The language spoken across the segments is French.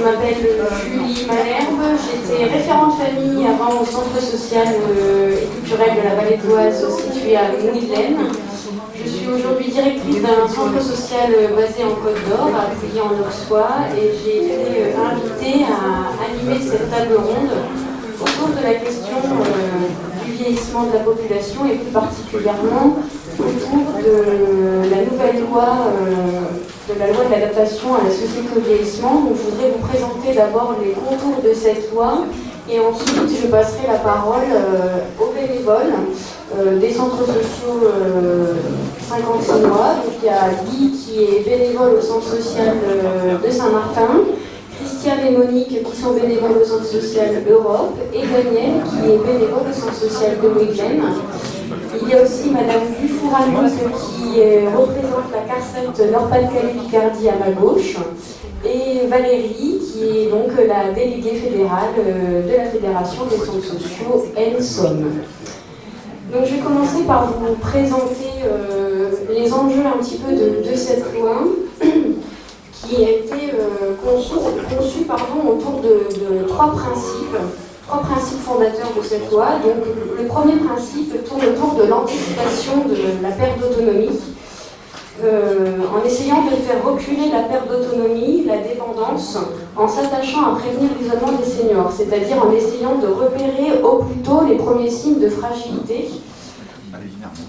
Je m'appelle Julie Malherbe, j'étais référente famille avant au centre social et culturel de la Vallée d'Oise situé à Mouylaine. Je suis aujourd'hui directrice d'un centre social basé en Côte d'Or, à Pouilly en Auxois, et j'ai été invitée à animer cette table ronde autour de la question du vieillissement de la population et plus particulièrement autour de la nouvelle loi, de l'adaptation à la société au vieillissement. Donc, je voudrais vous présenter d'abord les contours de cette loi et ensuite je passerai la parole aux bénévoles des centres sociaux 56 mois. Donc, il y a Guy qui est bénévole au centre social de Saint-Martin, Christiane et Monique qui sont bénévoles au centre social Europe et Daniel qui est bénévole au centre social de Mouylaine. Il y a aussi Madame Dufour-Anouk qui représente la CARSET Nord-Pas-de-Calais-Picardie à ma gauche et Valérie qui est donc la déléguée fédérale de la Fédération des centres sociaux ENSOM. Donc je vais commencer par vous présenter les enjeux un petit peu de cette loi qui a été conçue autour de trois principes fondateurs de cette loi. Donc, le premier principe tourne autour de l'anticipation de la perte d'autonomie, en essayant de faire reculer la perte d'autonomie, la dépendance, en s'attachant à prévenir l'isolement des seniors, c'est-à-dire en essayant de repérer au plus tôt les premiers signes de fragilité.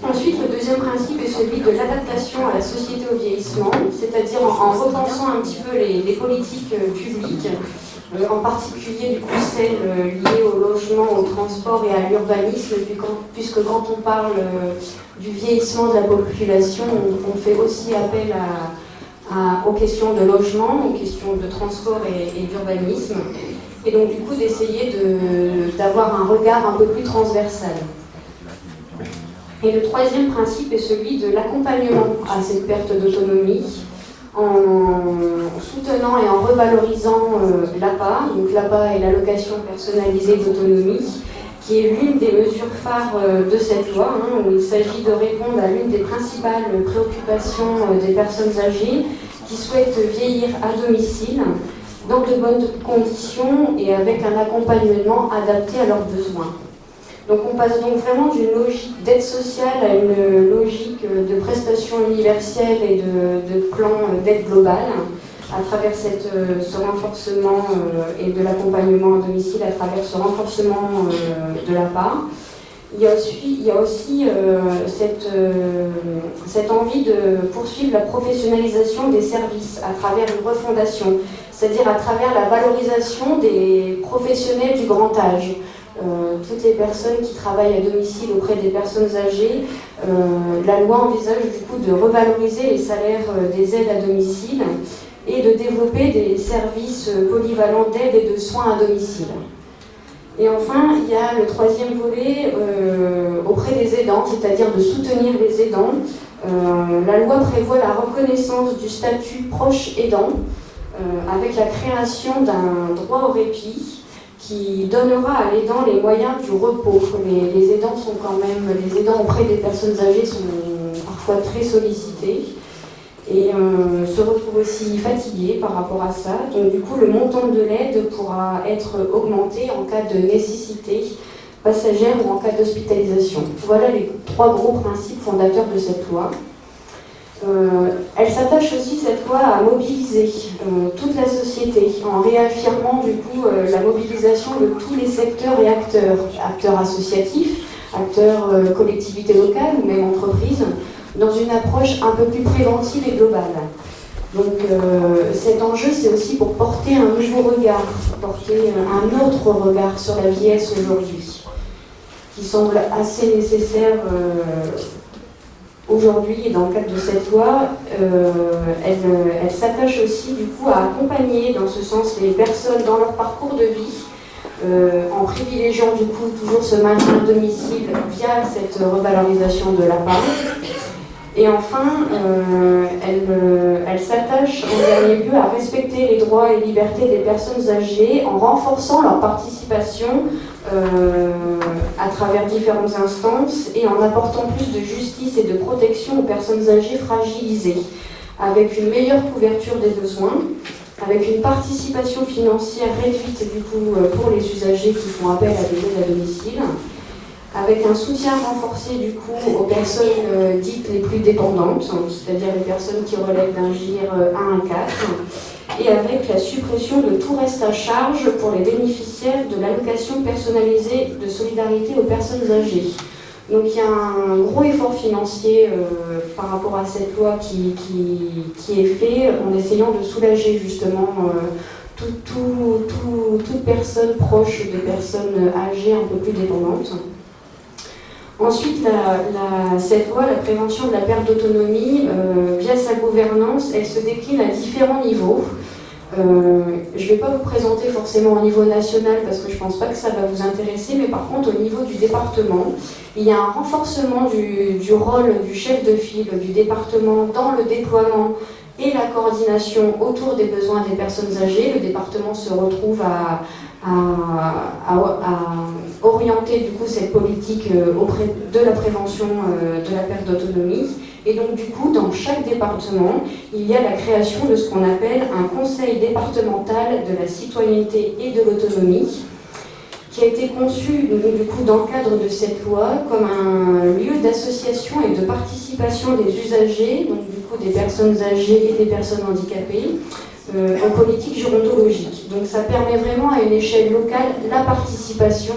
Ensuite, le deuxième principe est celui de l'adaptation à la société au vieillissement, c'est-à-dire en repensant un petit peu les politiques publiques, en particulier du coup celles liées au logement, au transport et à l'urbanisme, puisque quand on parle du vieillissement de la population, on fait aussi appel aux questions de logement, aux questions de transport et d'urbanisme, et donc du coup d'essayer d'avoir un regard un peu plus transversal. Et le troisième principe est celui de l'accompagnement à cette perte d'autonomie, en soutenant et en revalorisant l'APA. Donc l'APA est l'allocation personnalisée d'autonomie, qui est l'une des mesures phares de cette loi, où il s'agit de répondre à l'une des principales préoccupations des personnes âgées qui souhaitent vieillir à domicile, dans de bonnes conditions et avec un accompagnement adapté à leurs besoins. Donc on passe donc vraiment d'une logique d'aide sociale à une logique de prestation universelle et de plan d'aide globale à travers ce renforcement et de l'accompagnement à domicile à travers ce renforcement de l'APA. Il y a aussi cette envie de poursuivre la professionnalisation des services à travers une refondation, c'est-à-dire à travers la valorisation des professionnels du grand âge. Toutes les personnes qui travaillent à domicile auprès des personnes âgées, la loi envisage du coup de revaloriser les salaires des aides à domicile et de développer des services polyvalents d'aide et de soins à domicile. Et enfin, il y a le troisième volet auprès des aidants, c'est-à-dire de soutenir les aidants. La loi prévoit la reconnaissance du statut proche aidant avec la création d'un droit au répit qui donnera à l'aidant les moyens du repos. Les aidants sont les aidants auprès des personnes âgées sont parfois très sollicités et se retrouvent aussi fatigués par rapport à ça. Donc du coup, le montant de l'aide pourra être augmenté en cas de nécessité passagère ou en cas d'hospitalisation. Voilà les trois gros principes fondateurs de cette loi. Elle s'attache aussi, cette loi, à mobiliser toute la société en réaffirmant du coup la mobilisation de tous les secteurs et acteurs associatifs, acteurs collectivités locales ou même entreprises, dans une approche un peu plus préventive et globale. Donc cet enjeu, c'est aussi pour porter un nouveau regard, porter un autre regard sur la vieillesse aujourd'hui, qui semble assez nécessaire aujourd'hui, et dans le cadre de cette loi, elle s'attache aussi du coup à accompagner dans ce sens les personnes dans leur parcours de vie, en privilégiant du coup toujours ce maintien à domicile via cette revalorisation de l'APA. Et enfin, elle s'attache en dernier lieu à respecter les droits et libertés des personnes âgées en renforçant leur participation à travers différentes instances et en apportant plus de justice et de protection aux personnes âgées fragilisées, avec une meilleure couverture des besoins, avec une participation financière réduite du coup pour les usagers qui font appel à des aides à domicile, avec un soutien renforcé du coup aux personnes dites les plus dépendantes, c'est-à-dire les personnes qui relèvent d'un GIR 1 à 4, et avec la suppression de tout reste à charge pour les bénéficiaires de l'allocation personnalisée de solidarité aux personnes âgées. Donc il y a un gros effort financier par rapport à cette loi qui est fait en essayant de soulager justement toute personne proche de personnes âgées un peu plus dépendantes. Ensuite, cette loi, la prévention de la perte d'autonomie, via sa gouvernance, elle se décline à différents niveaux. Je ne vais pas vous présenter forcément au niveau national parce que je ne pense pas que ça va vous intéresser, mais par contre au niveau du département, il y a un renforcement du rôle du chef de file du département dans le déploiement et la coordination autour des besoins des personnes âgées. Le département se retrouve à orienter du coup cette politique auprès de la prévention de la perte d'autonomie. Et donc du coup, dans chaque département, il y a la création de ce qu'on appelle un conseil départemental de la citoyenneté et de l'autonomie, qui a été conçu du coup, dans le cadre de cette loi comme un lieu d'association et de participation des usagers, donc du coup des personnes âgées et des personnes handicapées, en politique gérontologique. Donc ça permet vraiment à une échelle locale la participation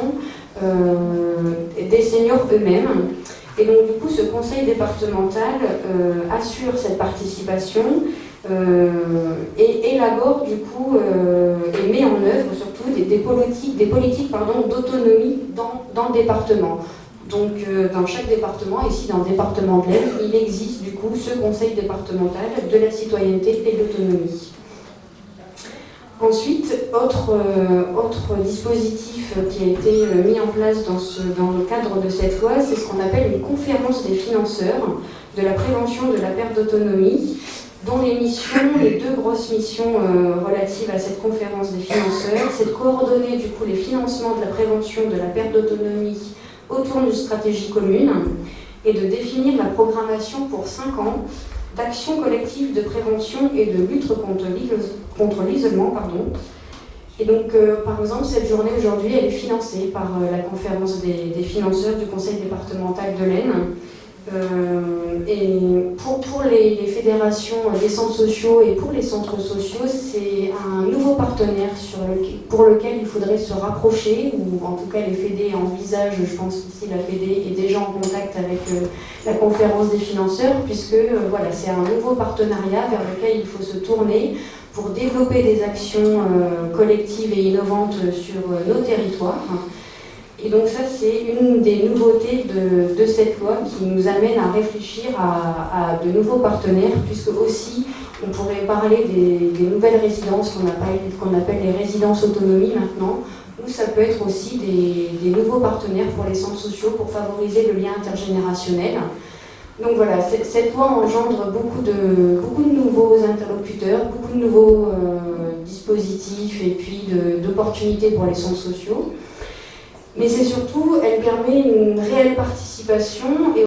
des seniors eux-mêmes. Et donc du coup ce conseil départemental assure cette participation et élabore du coup et met en œuvre surtout des politiques d'autonomie dans le département. Donc dans chaque département, ici dans le département de l'Aisne, il existe du coup ce conseil départemental de la citoyenneté et de l'autonomie. Ensuite, autre dispositif qui a été mis en place dans le cadre de cette loi, c'est ce qu'on appelle une conférence des financeurs de la prévention de la perte d'autonomie, dont les deux grosses missions relatives à cette conférence des financeurs, c'est de coordonner du coup les financements de la prévention de la perte d'autonomie autour d'une stratégie commune et de définir la programmation pour 5 ans d'actions collectives de prévention et de lutte contre l'isolement. Et donc, par exemple, cette journée aujourd'hui, elle est financée par la conférence des financeurs du conseil départemental de l'Aisne. Et pour les fédérations des centres sociaux et pour les centres sociaux, c'est un nouveau partenaire pour lequel il faudrait se rapprocher, ou en tout cas les fédés envisagent, je pense qu'ici la fédé est déjà en contact avec la conférence des financeurs, puisque voilà, c'est un nouveau partenariat vers lequel il faut se tourner pour développer des actions collectives et innovantes sur nos territoires. Et donc ça, c'est une des nouveautés de cette loi qui nous amène à réfléchir à de nouveaux partenaires, puisque aussi on pourrait parler des nouvelles résidences qu'on appelle les résidences autonomie maintenant, ou ça peut être aussi des nouveaux partenaires pour les centres sociaux pour favoriser le lien intergénérationnel. Donc voilà, cette loi engendre beaucoup de nouveaux interlocuteurs, beaucoup de nouveaux dispositifs et puis d'opportunités pour les centres sociaux. Mais c'est surtout, elle permet une réelle participation et